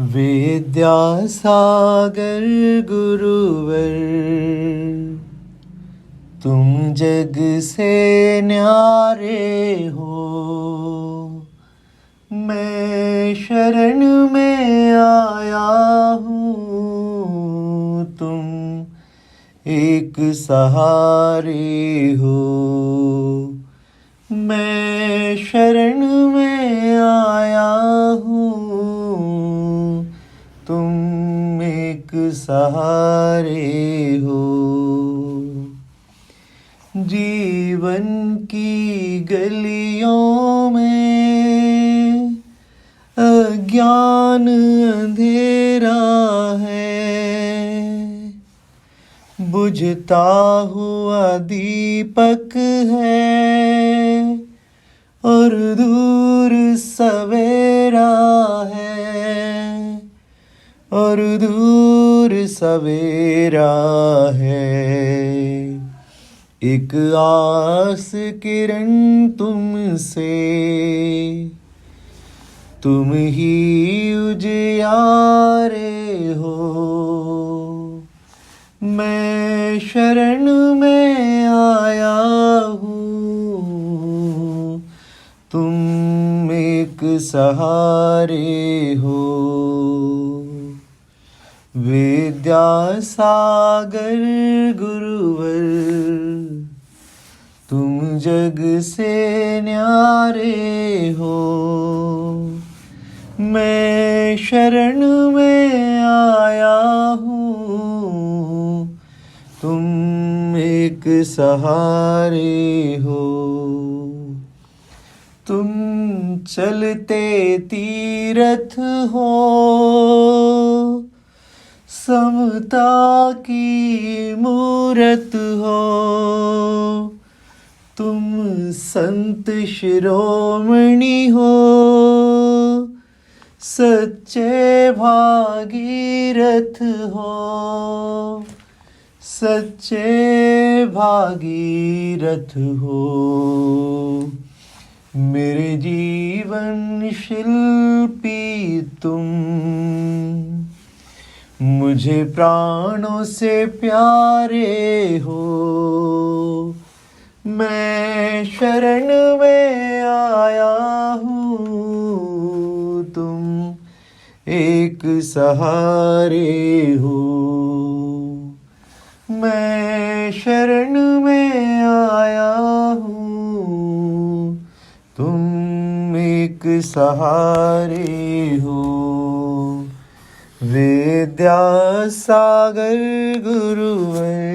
विद्यासागर गुरुवर तुम जग से न्यारे हो। मैं शरण में आया हूँ, तुम एक सहारे हो। मैं शरण में आया हूँ, तुम एक सहारे हो। जीवन की गलियों में अज्ञान अंधेरा है, बुझता हुआ दीपक है और दूर सवेरा है, और दूर सवेरा है। एक आस किरण तुमसे, तुम ही उजियारे हो। मैं शरण में आया हूँ, तुम एक सहारे हो। विद्यासागर गुरुवर तुम जग से न्यारे हो। मैं शरण में आया हूँ, तुम एक सहारे हो। तुम चलते तीरथ हो, समता की मूरत हो। तुम संत शिरोमणि हो, सच्चे भागीरथ हो, सच्चे भागीरथ हो। मेरे जीवन शिल्पी तुम, मुझे प्राणों से प्यारे हो। मैं शरण में आया हूँ, तुम एक सहारे हो। मैं शरण में आया हूँ, तुम एक सहारे हो। विद्यासागर गुरुवर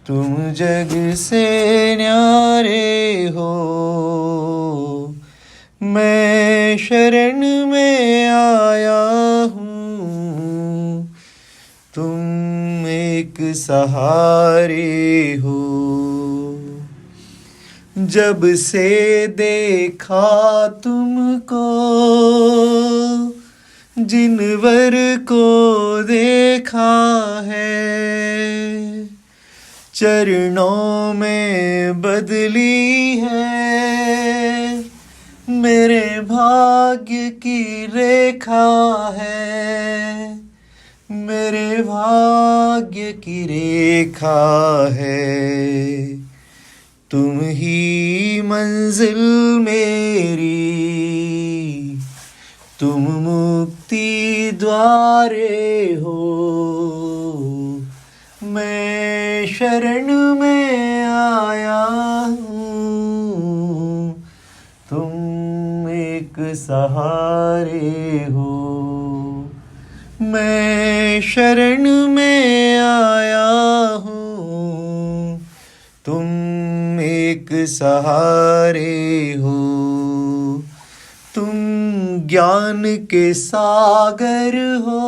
तुम जग से न्यारे हो। मैं शरण में आया हूँ, तुम एक सहारे हो। जब से देखा तुमको, जिनवर को देखा है, चरणों में बदली है मेरे भाग्य की रेखा है, मेरे भाग्य की रेखा है। तुम ही मंजिल मेरी, तुम मुक्ति द्वारे हो। मैं शरण में आया हूँ, तुम एक सहारे हो। मैं शरण में आया हूँ, तुम एक सहारे हो। तुम ज्ञान के सागर हो,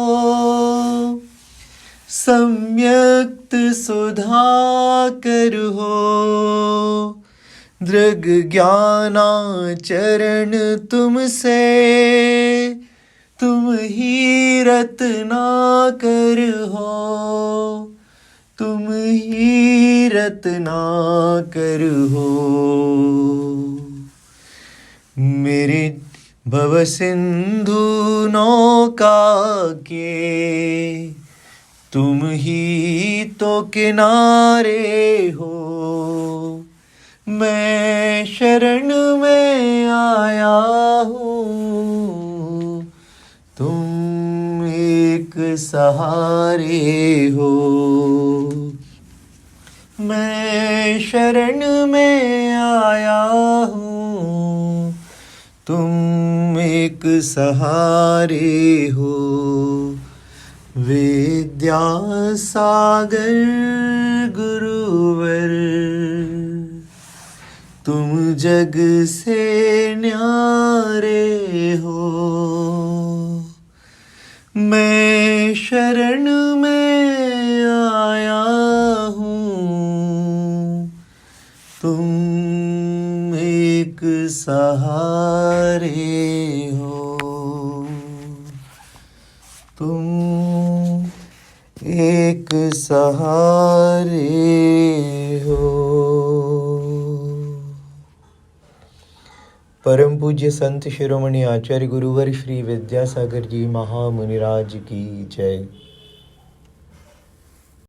सम्यक्त सुधाकर हो। दृग ज्ञानाचरण तुमसे, तुम ही रत्नाकर हो, तुम ही रत्नाकर हो। मेरे भव सिंधु नौका के तुम ही तो किनारे हो। मैं शरण में आया हूँ, तुम एक सहारे हो। मैं शरण में आया हूँ, तुम एक सहारे हो। विद्या सागर गुरुवर, तुम जग से न्यारे हो। मैं शरण में आया हूँ, तुम एक सहारे हो। तुम एक सहारे हो। परम पूज्य संत शिरोमणि आचार्य गुरुवर श्री विद्यासागर जी महामुनिराज की जय।